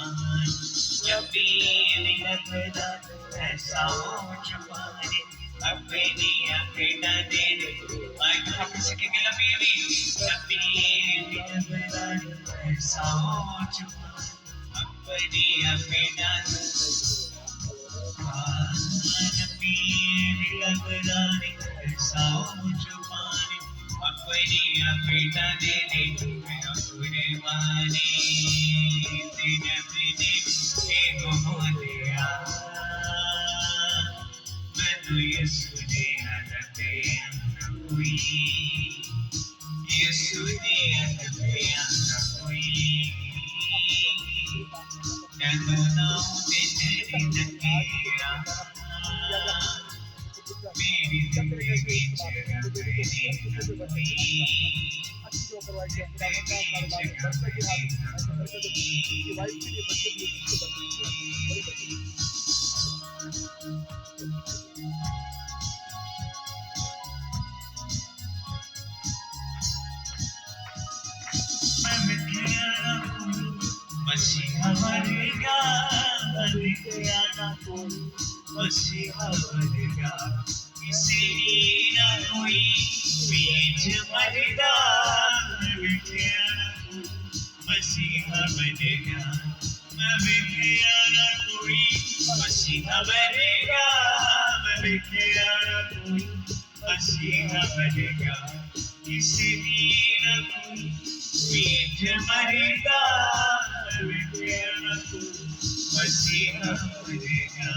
जब भी लगता ऐसा हो छुपाने अपनी अपना दे दे माइक आप सकेंगे लबी जब भी लगता ऐसा हो छुपाने अपनी अपना जब भी लगता ऐसा हो छुपाने अपनी अपना दे दे मैं अपने माने दिन दिन एको बोलिया मैं तो यीशु दे आते ना कोई यीशु दे आते ना कोई मैं ना तेरे नकेरा मेरी जिंदगी जगह तेरी मसीहा मरेगा मरेगा ना कोई मसीहा मरेगा किसी ना कोई बीच मरेगा मरेगा ना कोई मसीहा मरेगा मरेगा ना कोई मसीहा मरेगा मरेगा ना कोई मसीहा मरेगा किसी ना कोई बीच मरेगा मरेगा ना कोई मसीहा मरेगा